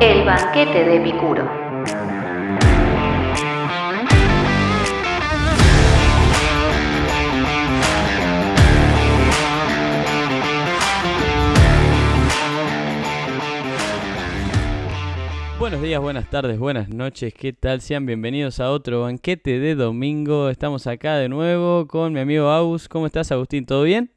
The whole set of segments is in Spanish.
El banquete de Epicuro. Buenos días, buenas tardes, buenas noches, ¿qué tal? Sean bienvenidos a otro banquete de domingo. Estamos acá de nuevo con mi amigo Agus. ¿Cómo estás, Agustín? ¿Todo bien?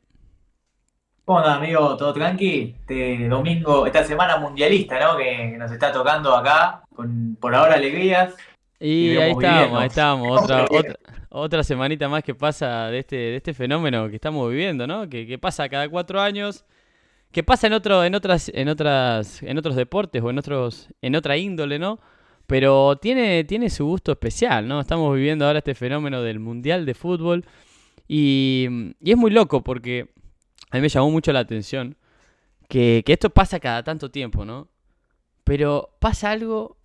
¿Cómo andás, amigo? ¿Todo tranqui? Este domingo, esta semana mundialista, ¿no? Que nos está tocando acá, con por ahora alegrías, Y iremos ahí viviendo. estamos, Pero otra, bien. otra, otra semanita más que pasa de este fenómeno que estamos viviendo, ¿no? Que pasa cada 4 años, que pasa en otros deportes o en otra índole, ¿no? Pero tiene su gusto especial, ¿no? Estamos viviendo ahora este fenómeno del Mundial de Fútbol y es muy loco porque a mí me llamó mucho la atención que esto pasa cada tanto tiempo, ¿no? Pero pasa algo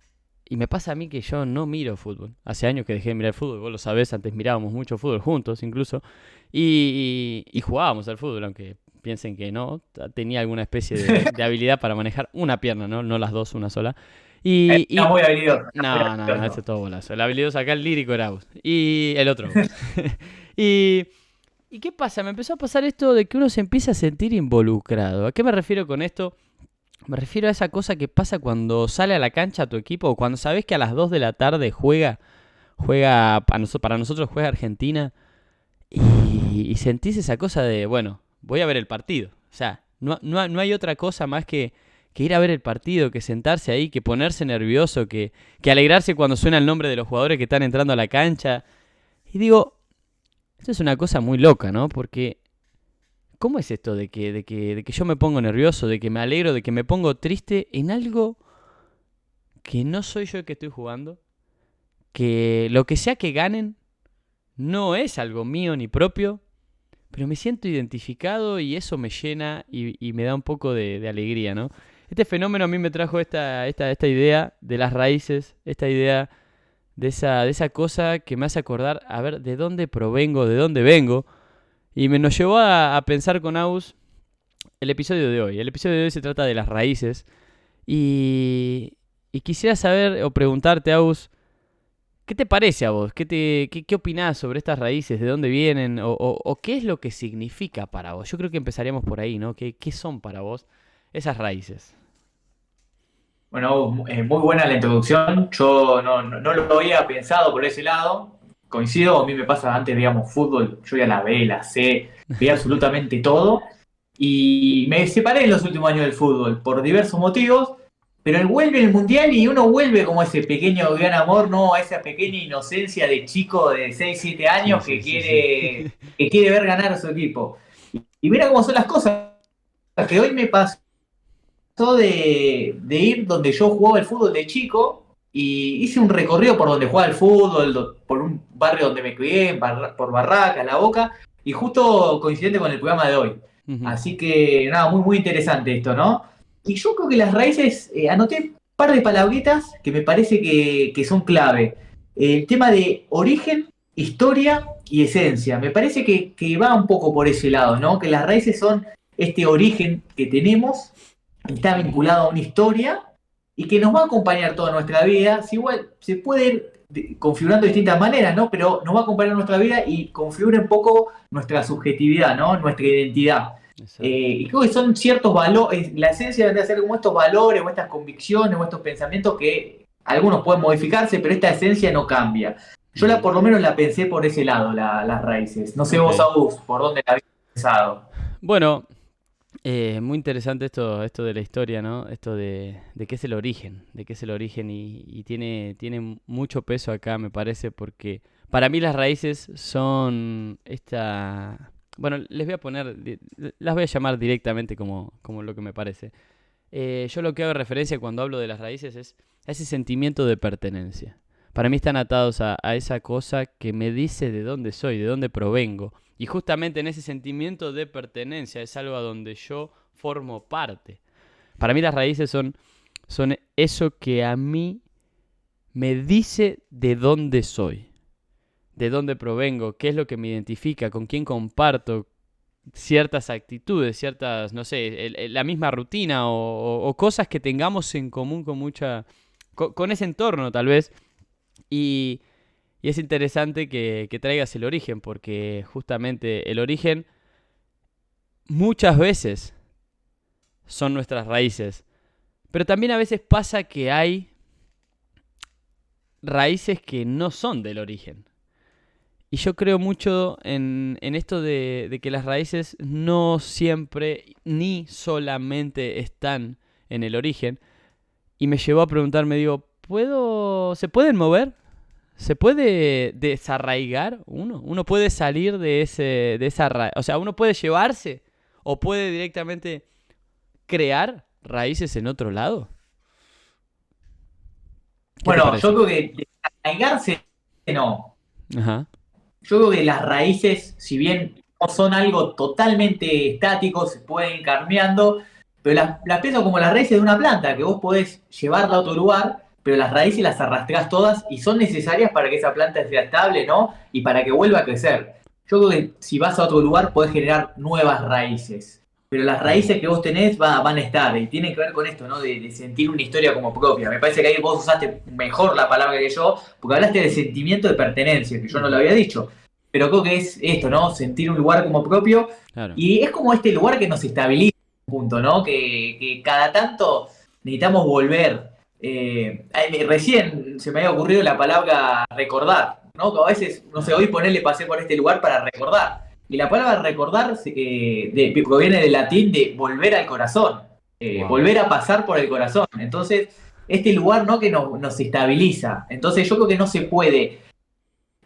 y me pasa a mí que yo no miro fútbol. Hace años que dejé de mirar fútbol, vos lo sabés, antes mirábamos mucho fútbol juntos incluso y jugábamos al fútbol, aunque piensen que no, tenía alguna especie de habilidad para manejar una pierna, ¿no? No las dos, una sola. Está Y muy habilidoso, está muy no, ese habilidoso. es todo bolazo. El habilidoso acá, el lírico era Agus. Y el otro Agus. y, ¿Y qué pasa? Me empezó a pasar esto de que uno se empieza a sentir involucrado. ¿A qué me refiero con esto? Me refiero a esa cosa que pasa cuando sale a la cancha tu equipo o cuando sabes que a las 2 de la tarde para nosotros juega Argentina y sentís esa cosa de, bueno, voy a ver el partido. O sea, no hay otra cosa más que ir a ver el partido, que sentarse ahí, que ponerse nervioso, que alegrarse cuando suena el nombre de los jugadores que están entrando a la cancha. Y digo, esto es una cosa muy loca, ¿no? Porque ¿cómo es esto de que yo me pongo nervioso, de que me alegro, de que me pongo triste en algo que no soy yo el que estoy jugando? Que lo que sea que ganen no es algo mío ni propio, pero me siento identificado y eso me llena y me da un poco de alegría, ¿no? Este fenómeno a mí me trajo esta idea de las raíces, esta idea de esa cosa que me hace acordar, a ver, de dónde provengo, de dónde vengo. Y nos llevó a pensar con Aus el episodio de hoy. El episodio de hoy se trata de las raíces. Y quisiera saber o preguntarte, Aus, ¿qué te parece a vos? ¿Qué opinás sobre estas raíces? ¿De dónde vienen? ¿O qué es lo que significa para vos? Yo creo que empezaríamos por ahí, ¿no? ¿Qué son para vos esas raíces? Bueno, muy buena la introducción. Yo no lo había pensado por ese lado. Coincido, a mí me pasa antes, digamos, fútbol, yo ya la ve, la sé, veía absolutamente todo. Y me separé en los últimos años del fútbol por diversos motivos, pero él vuelve el mundial y uno vuelve como ese pequeño gran amor, ¿no? A esa pequeña inocencia de chico de 6 7 Sí, años sí, sí, sí. que quiere ver ganar a su equipo. Y mira cómo son las cosas, que hoy me pasó de ir donde yo jugaba el fútbol de chico y hice un recorrido por donde jugaba el fútbol, por un barrio donde me crié, por Barraca, La Boca, y justo coincidente con el programa de hoy. Ujú. Así que nada, muy interesante esto, ¿no? Y yo creo que las raíces, anoté un par de palabritas que me parece que son clave. El tema de origen, historia y esencia. Me parece que va un poco por ese lado, ¿no? Que las raíces son este origen que tenemos, está vinculado a una historia y que nos va a acompañar toda nuestra vida. Si igual se puede ir configurando de distintas maneras, ¿no? Pero nos va a acompañar nuestra vida y configura un poco nuestra subjetividad, ¿no? Nuestra identidad. Exacto. Y creo que son ciertos valores, la esencia debe ser como estos valores o estas convicciones o estos pensamientos que algunos pueden modificarse, pero esta esencia no cambia. Yo Ujú. por lo menos la pensé por ese lado, las raíces. No sé vos, Ok. Agus, por dónde la habías pensado. Bueno, muy interesante esto de la historia, ¿no? Esto de qué es el origen, de qué es el origen y tiene mucho peso acá, me parece, porque para mí las raíces son Bueno, las voy a llamar directamente como lo que me parece. Yo lo que hago referencia cuando hablo de las raíces es a ese sentimiento de pertenencia. Para mí están atados a esa cosa que me dice de dónde soy, de dónde provengo. Y justamente en ese sentimiento de pertenencia es algo a donde yo formo parte. Para mí las raíces son eso que a mí me dice de dónde soy, de dónde provengo, qué es lo que me identifica, con quién comparto, ciertas actitudes, ciertas, no sé, la misma rutina o cosas que tengamos en común con con ese entorno tal vez. Y, y es interesante que traigas el origen, porque justamente el origen muchas veces son nuestras raíces. Pero también a veces pasa que hay raíces que no son del origen. Y yo creo mucho en esto de que las raíces no siempre ni solamente están en el origen. Y me llevó a preguntarme, digo, ¿se pueden mover? ¿Se puede desarraigar uno? ¿Uno puede salir de esa raíz? O sea, ¿uno puede llevarse o puede directamente crear raíces en otro lado? ¿Qué te Bueno, yo parece? creo que desarraigarse no. Ajá, Yo creo que las raíces, si bien no son algo totalmente estático, se pueden ir cambiando, pero las pienso como las raíces de una planta, que vos podés llevarla a otro lugar, pero las raíces las arrastrás todas y son necesarias para que esa planta sea estable, ¿no? Y para que vuelva a crecer. Yo creo que si vas a otro lugar podés generar nuevas raíces, pero las claro. raíces que vos tenés van a estar y tienen que ver con esto, ¿no? De sentir una historia como propia. Me parece que ahí vos usaste mejor la palabra que yo, porque hablaste de sentimiento de pertenencia, que yo no lo Ujú, había dicho. Pero creo que es esto, ¿no? Sentir un lugar como propio. claro. Y es como este lugar que nos estabiliza un punto, ¿no? Que cada tanto necesitamos volver. Recién se me había ocurrido la palabra recordar, ¿no? Que a veces, no sé, Ajá. hoy ponerle pasé por este lugar para recordar. Y la palabra recordar proviene del latín de volver al corazón, Wow. volver a pasar por el corazón. Entonces, este lugar, ¿no? Que nos estabiliza. Entonces, yo creo que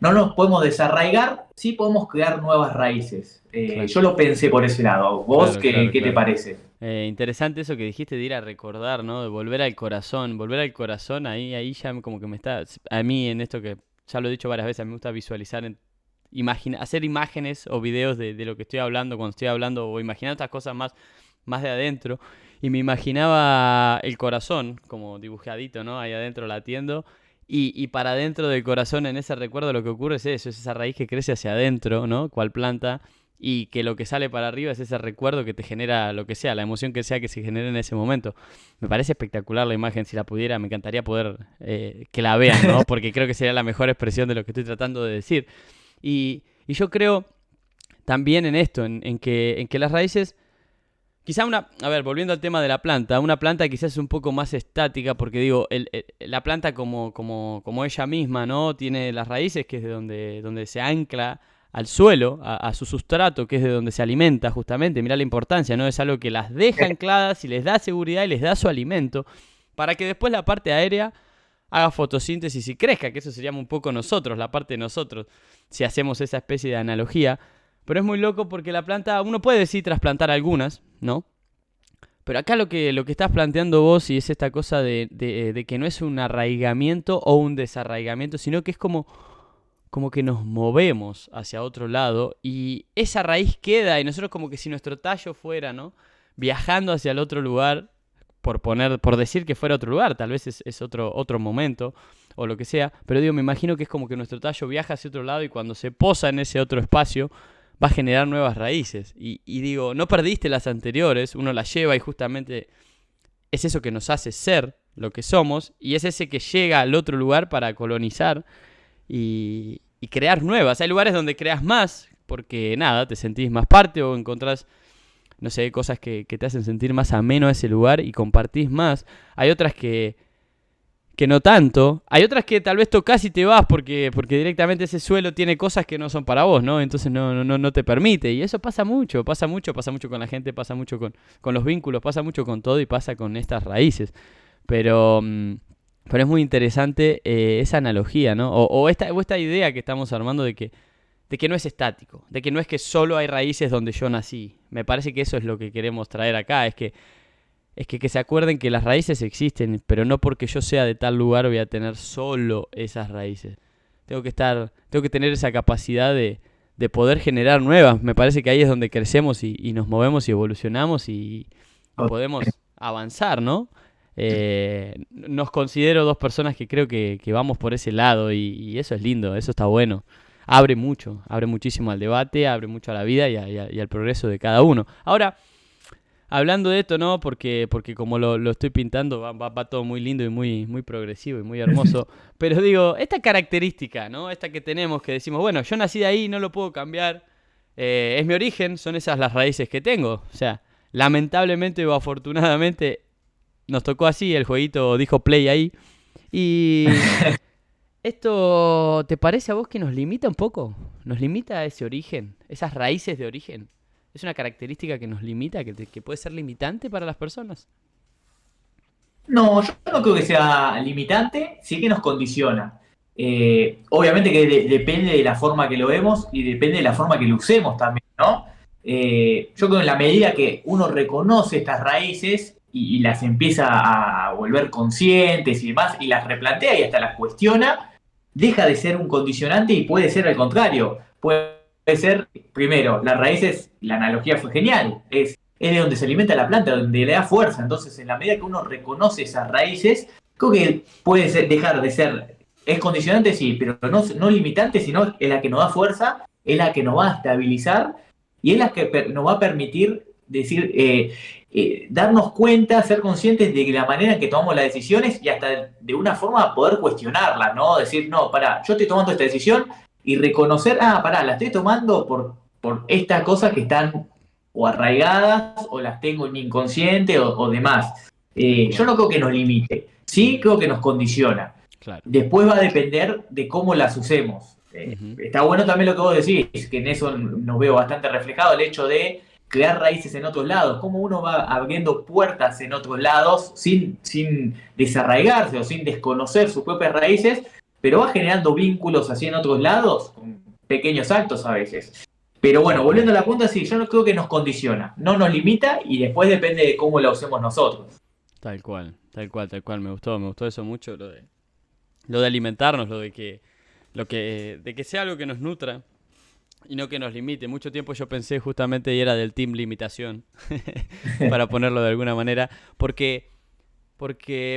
no nos podemos desarraigar, sí podemos crear nuevas raíces. Claro, Yo lo pensé por ese lado. ¿Vos claro, qué, claro, qué te claro. parece? Interesante eso que dijiste de ir a recordar, ¿no? De volver al corazón. Volver al corazón, ahí ya como que me está. A mí, en esto que ya lo he dicho varias veces, a mí me gusta visualizar, hacer imágenes o videos de lo que estoy hablando cuando estoy hablando o imaginar otras cosas más de adentro. Y me imaginaba el corazón, como dibujadito, ¿no? Ahí adentro latiendo. Y para adentro del corazón, en ese recuerdo, lo que ocurre es eso, es esa raíz que crece hacia adentro, ¿no? Cual planta y que lo que sale para arriba es ese recuerdo que te genera lo que sea, la emoción que sea que se genere en ese momento. Me parece espectacular la imagen, si la pudiera, me encantaría poder que la vean, ¿no? Porque creo que sería la mejor expresión de lo que estoy tratando de decir. Y yo creo también en esto, en que las raíces, quizá a ver, volviendo al tema de la planta, una planta quizás es un poco más estática, porque digo, la planta como ella misma, ¿no? Tiene las raíces, que es de donde se ancla al suelo, a su sustrato, que es de donde se alimenta justamente. Mirá la importancia, ¿no? Es algo que las deja ancladas y les da seguridad y les da su alimento, para que después la parte aérea haga fotosíntesis y crezca, que eso seríamos un poco nosotros, la parte de nosotros, si hacemos esa especie de analogía. Pero es muy loco porque la planta, uno puede decir trasplantar algunas, ¿no? Pero acá lo que estás planteando vos y es esta cosa de que no es un arraigamiento o un desarraigamiento, sino que es como que nos movemos hacia otro lado y esa raíz queda y nosotros como que si nuestro tallo fuera, ¿no? Viajando hacia el otro lugar, por decir que fuera otro lugar, tal vez es otro momento o lo que sea, pero digo, me imagino que es como que nuestro tallo viaja hacia otro lado y cuando se posa en ese otro espacio va a generar nuevas raíces. Y digo, no perdiste las anteriores, uno las lleva y justamente es eso que nos hace ser lo que somos y es ese que llega al otro lugar para colonizar y crear nuevas. Hay lugares donde creas más porque nada, te sentís más parte o encontrás, no sé, cosas que te hacen sentir más ameno a ese lugar y compartís más. Hay otras que no tanto. Hay otras que tal vez tocas y te vas porque directamente ese suelo tiene cosas que no son para vos, ¿no? Entonces no te permite. Y eso pasa mucho con la gente, pasa mucho con los vínculos, pasa mucho con todo y pasa con estas raíces. Pero, pero es muy interesante esa analogía, ¿no? O esta idea que estamos armando de que no es estático, de que no es que solo hay raíces donde yo nací. Me parece que eso es lo que queremos traer acá, que se acuerden que las raíces existen, pero no porque yo sea de tal lugar voy a tener solo esas raíces. Tengo que tener esa capacidad de poder generar nuevas. Me parece que ahí es donde crecemos y nos movemos y evolucionamos y podemos avanzar, ¿no? Nos considero dos personas que creo que vamos por ese lado y eso es lindo, eso está bueno. abre muchísimo al debate, abre mucho a la vida y al progreso de cada uno. Ahora, hablando de esto, ¿no? Porque como lo estoy pintando, va todo muy lindo y muy progresivo y muy hermoso. Pero digo, esta característica, ¿no? Esta que tenemos, que decimos, bueno, yo nací de ahí, no lo puedo cambiar, es mi origen, son esas las raíces que tengo. O sea, lamentablemente o afortunadamente nos tocó así, el jueguito dijo play ahí. Y ¿esto te parece a vos que nos limita un poco? ¿Nos limita ese origen, esas raíces de origen? ¿Es una característica que nos limita, que puede ser limitante para las personas? No, yo no creo que sea limitante, sí que nos condiciona. Obviamente que depende de la forma que lo vemos y depende de la forma que lo usemos también, ¿no? Yo creo que en la medida que uno reconoce estas raíces y las empieza a volver conscientes y demás, y las replantea y hasta las cuestiona, deja de ser un condicionante y puede ser al contrario. Puede ser, primero, las raíces, la analogía fue genial, es de donde se alimenta la planta, donde le da fuerza. Entonces, en la medida que uno reconoce esas raíces, creo que puede dejar de ser, es condicionante, sí, pero no limitante, sino es la que nos da fuerza, es la que nos va a estabilizar y es la que nos va a permitir decir, darnos cuenta, ser conscientes de la manera en que tomamos las decisiones y hasta de una forma poder cuestionarlas, ¿no? Decir, no, pará, yo estoy tomando esta decisión y reconocer, pará, la estoy tomando por estas cosas que están o arraigadas o las tengo en mi inconsciente o demás. Yo no creo que nos limite, sí creo que nos condiciona. Claro. Después va a depender de cómo las usemos. Está bueno también lo que vos decís, que en eso nos veo bastante reflejado, el hecho de crear raíces en otros lados, cómo uno va abriendo puertas en otros lados sin desarraigarse o sin desconocer sus propias raíces, pero va generando vínculos así en otros lados, con pequeños actos a veces. Pero bueno, volviendo a la punta, sí, yo no creo que nos condiciona, no nos limita y después depende de cómo la usemos nosotros. Tal cual. Me gustó eso mucho, lo de alimentarnos, de que sea algo que nos nutra y no que nos limite. Mucho tiempo yo pensé justamente y era del team limitación, para ponerlo de alguna manera, porque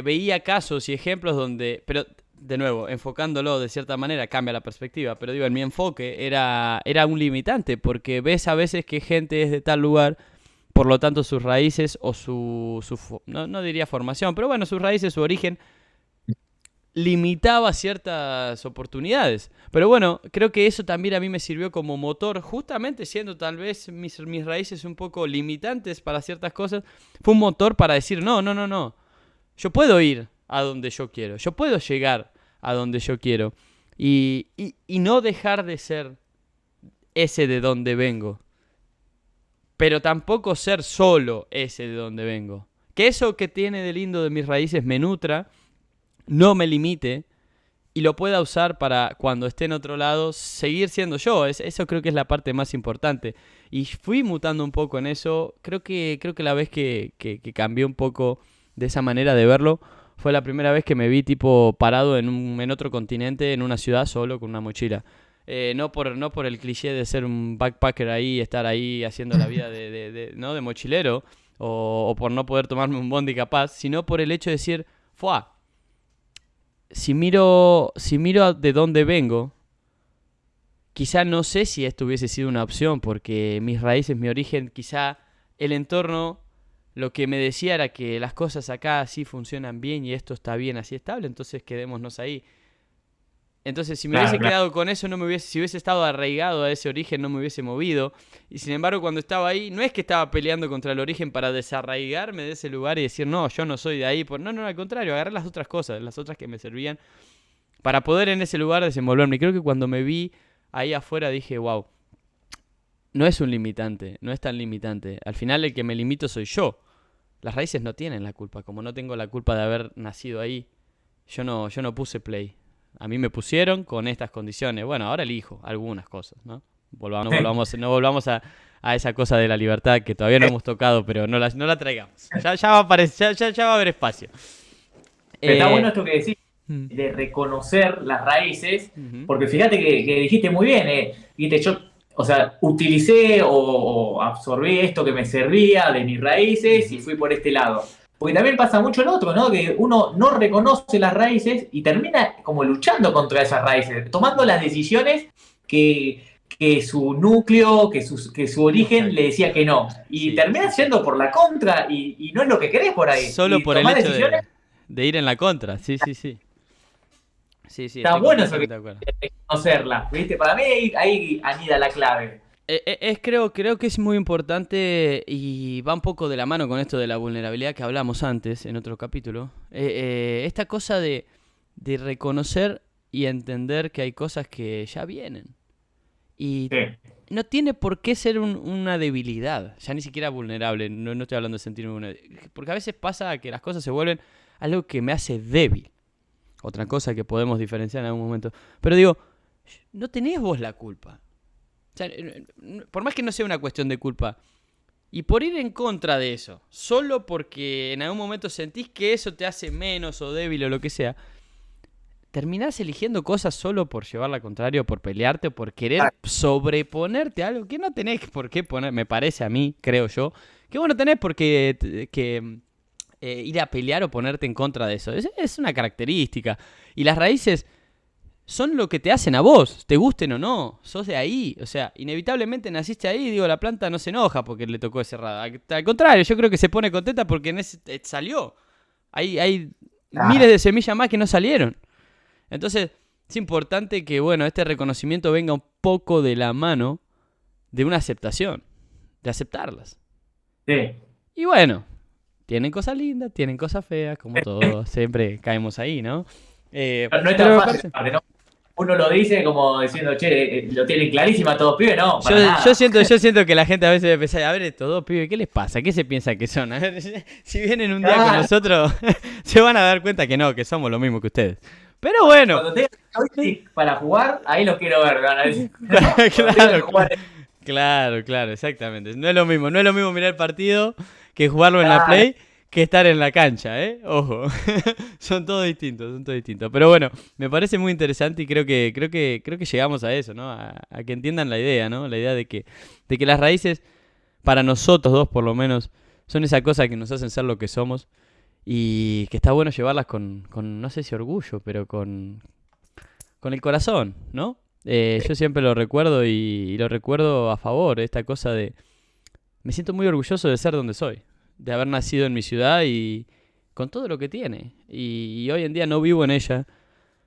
veía casos y ejemplos donde, pero de nuevo, enfocándolo de cierta manera cambia la perspectiva, pero digo, en mi enfoque era un limitante, porque ves a veces que gente es de tal lugar, por lo tanto sus raíces o no diría formación, pero bueno, sus raíces, su origen limitaba ciertas oportunidades. Pero bueno, creo que eso también a mí me sirvió como motor, justamente siendo tal vez mis raíces un poco limitantes para ciertas cosas, fue un motor para decir, no, yo puedo ir a donde yo quiero, yo puedo llegar a donde yo quiero y no dejar de ser ese de donde vengo, pero tampoco ser solo ese de donde vengo. Que eso que tiene de lindo de mis raíces me nutra, no me limite y lo pueda usar para cuando esté en otro lado seguir siendo yo. Eso creo que es la parte más importante. Y fui mutando un poco en eso. Creo que la vez que cambié un poco de esa manera de verlo fue la primera vez que me vi tipo parado en otro continente, en una ciudad solo con una mochila. No por el cliché de ser un backpacker ahí, estar ahí haciendo la vida ¿no? de mochilero o por no poder tomarme un bondi capaz, sino por el hecho de decir, ¡fua! Si miro de dónde vengo, quizá no sé si esto hubiese sido una opción, porque mis raíces, mi origen, quizá el entorno, lo que me decía era que las cosas acá así funcionan bien y esto está bien así estable, entonces quedémonos ahí. Entonces, si me hubiese quedado con eso, si hubiese estado arraigado a ese origen, no me hubiese movido. Y sin embargo, cuando estaba ahí, no es que estaba peleando contra el origen para desarraigarme de ese lugar y decir, no, yo no soy de ahí. No, al contrario, agarré las otras cosas, las otras que me servían para poder en ese lugar desenvolverme. Y creo que cuando me vi ahí afuera dije, wow, no es un limitante, no es tan limitante. Al final el que me limito soy yo. Las raíces no tienen la culpa. Como no tengo la culpa de haber nacido ahí, yo no puse play. A mí me pusieron con estas condiciones. Bueno, ahora elijo algunas cosas, ¿no? No volvamos a esa cosa de la libertad que todavía no hemos tocado, pero no la traigamos. Ya va a aparecer, ya va a haber espacio. Pero está bueno esto que decís, de reconocer las raíces, porque fíjate que dijiste muy bien, viste, yo, o sea, utilicé o absorbí esto que me servía de mis raíces y fui por este lado. Porque también pasa mucho el otro, ¿no? Que uno no reconoce las raíces y termina como luchando contra esas raíces, tomando las decisiones que su núcleo, que su origen Exacto. le decía que no. Y Sí, terminás yendo por la contra y no es lo que querés por ahí. solo Y por el tomás hecho decisiones, de ir en la contra. Sí, sí, sí. Sí, sí, está estoy bueno eso completamente de acuerdo. de conocerla, ¿viste? Para mí ahí anida la clave. Creo que es muy importante y va un poco de la mano con esto de la vulnerabilidad que hablamos antes en otro capítulo. Esta cosa de reconocer y entender que hay cosas que ya vienen. Y Sí, no tiene por qué ser una debilidad, ya ni siquiera vulnerable, no estoy hablando de sentirme vulnerable. Porque a veces pasa que las cosas se vuelven algo que me hace débil. Otra cosa que podemos diferenciar en algún momento. Pero digo, no tenés vos la culpa. O sea, por más que no sea una cuestión de culpa, y por ir en contra de eso, solo porque en algún momento sentís que eso te hace menos o débil o lo que sea, terminás eligiendo cosas solo por llevar la contraria, o por pelearte, o por querer sobreponerte a algo que no tenés por qué poner, me parece a mí, creo yo, que vos no tenés por qué ir a pelear o ponerte en contra de eso. Es una característica. Y las raíces son lo que te hacen a vos, te gusten o no, sos de ahí, o sea, inevitablemente naciste ahí, digo, la planta no se enoja porque le tocó ese cerrada, al contrario, yo creo que se pone contenta porque salió, hay miles de semillas más que no salieron, entonces es importante que, bueno, este reconocimiento venga un poco de la mano de una aceptación, de aceptarlas, sí. y bueno, tienen cosas lindas, tienen cosas feas, como todos, siempre caemos ahí, ¿no? No es Pero tan me fácil, parece... aparte, ¿no? Uno lo dice como diciendo, che, lo tienen clarísima todos pibes, no, Yo, para yo nada. siento, yo siento que la gente a veces empieza a ver estos dos pibes, ¿qué les pasa? ¿Qué se piensa que son? A ver, si vienen un día con Claro, nosotros, se van a dar cuenta que no, que somos lo mismo que ustedes. Pero bueno, cuando tengan joystick para jugar, ahí los quiero ver, van a decir. Cuando tengan que claro, jugar, claro, exactamente. No es lo mismo mirar el partido que jugarlo en la claro, Play que estar en la cancha, ¿eh? Ojo, son todos distintos, son todos distintos. Pero bueno, me parece muy interesante y creo que llegamos a eso, ¿no? A que entiendan la idea, ¿no? La idea de que las raíces, para nosotros dos por lo menos, son esa cosa que nos hacen ser lo que somos y que está bueno llevarlas con no sé si orgullo, pero con el corazón, ¿no? Yo siempre lo recuerdo y lo recuerdo a favor, esta cosa de... Me siento muy orgulloso de ser donde soy, de haber nacido en mi ciudad y con todo lo que tiene. Y hoy en día no vivo en ella,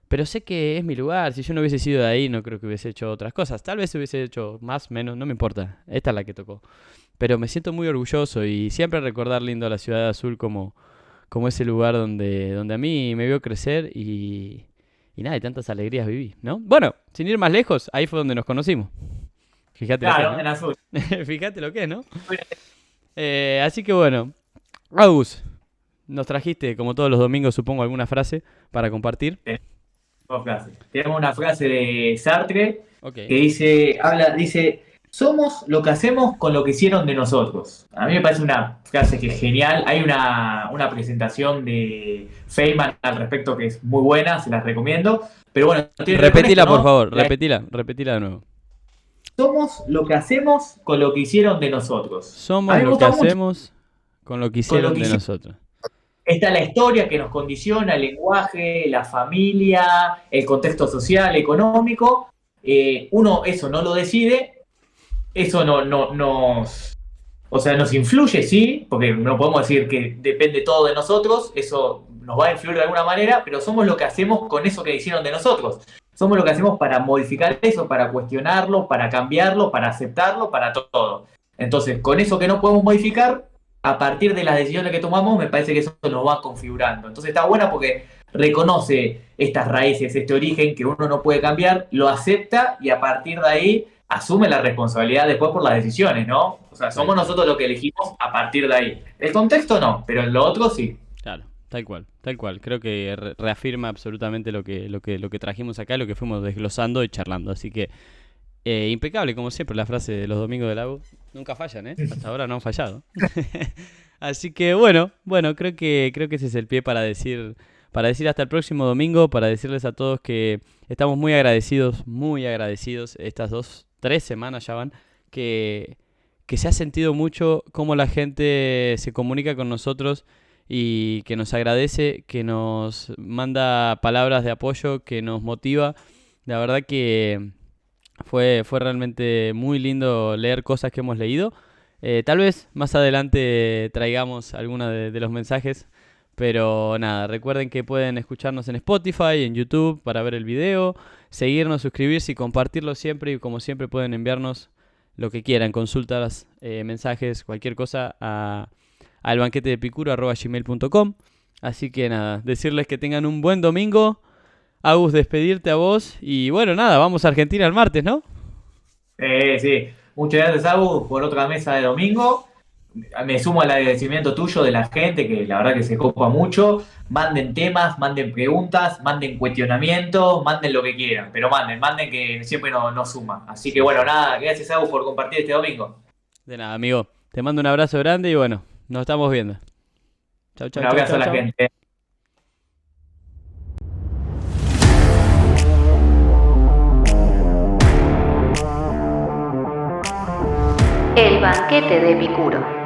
pero sé que es mi lugar. Si yo no hubiese sido de ahí, no creo que hubiese hecho otras cosas. Tal vez hubiese hecho más, menos, no me importa. Esta es la que tocó. Pero me siento muy orgulloso y siempre recordar lindo a la ciudad de Azul como ese lugar donde a mí me vio crecer y nada, y tantas alegrías viví, ¿no? Bueno, sin ir más lejos, ahí fue donde nos conocimos. Fíjate lo que es, claro, ¿no? en azul. Fíjate lo que es, ¿no? Así que bueno, Agus, nos trajiste, como todos los domingos, supongo, alguna frase para compartir. Dos frases. Tenemos una frase de Sartre Ok. que dice, somos lo que hacemos con lo que hicieron de nosotros. A mí me parece una frase que es genial. Hay una presentación de Feynman al respecto que es muy buena, se las recomiendo. Pero bueno, tiene que ver con esto, Repetila, por ¿no? favor, repetila de nuevo. Somos lo que hacemos con lo que hicieron de nosotros. A Somos mí me lo que gusta mucho hacemos con lo que con lo hicieron que de hicieron. nosotros. Está la historia que nos condiciona, el lenguaje, la familia, el contexto social, económico. Uno eso no lo decide, eso no nos, o sea, nos influye, sí, porque no podemos decir que depende todo de nosotros, eso nos va a influir de alguna manera, pero somos lo que hacemos con eso que hicieron de nosotros. Somos lo que hacemos para modificar eso, para cuestionarlo, para cambiarlo, para aceptarlo, para todo. Entonces, con eso que no podemos modificar, a partir de las decisiones que tomamos, me parece que eso nos va configurando. Entonces está buena porque reconoce estas raíces, este origen que uno no puede cambiar, lo acepta y a partir de ahí asume la responsabilidad después por las decisiones, ¿no? O sea, somos nosotros los que elegimos a partir de ahí. El contexto no, pero lo otro sí. Claro, tal cual, tal cual. Creo que reafirma absolutamente lo que trajimos acá, lo que fuimos desglosando y charlando. Así que impecable, como siempre, la frase de los domingos del lago. Nunca fallan, ¿eh? Hasta ahora no han fallado. Así que bueno, creo que ese es el pie para decir hasta el próximo domingo, para decirles a todos que estamos muy agradecidos, estas 3 semanas ya van, que se ha sentido mucho cómo la gente se comunica con nosotros y que nos agradece, que nos manda palabras de apoyo, que nos motiva. La verdad que Fue realmente muy lindo leer cosas que hemos leído. Tal vez más adelante traigamos algunos de los mensajes, pero nada, recuerden que pueden escucharnos en Spotify, en YouTube para ver el video, seguirnos, suscribirse y compartirlo siempre. Y como siempre pueden enviarnos lo que quieran, consultas, mensajes, cualquier cosa al banquetedepicuro@gmail.com. Así que nada, decirles que tengan un buen domingo. Agus, despedirte a vos. Y bueno, nada, vamos a Argentina el martes, ¿no? Sí, muchas gracias, Abu, por otra mesa de domingo. Me sumo al agradecimiento tuyo de la gente, que la verdad que se copa mucho. Manden temas, manden preguntas, manden cuestionamientos, manden lo que quieran, pero manden que siempre nos suma. Así que bueno, nada, gracias, Abu, por compartir este domingo. De nada, amigo. Te mando un abrazo grande y bueno, nos estamos viendo. Chau, Un chau, chau, abrazo chau, a la chau. gente. El banquete de Epicuro.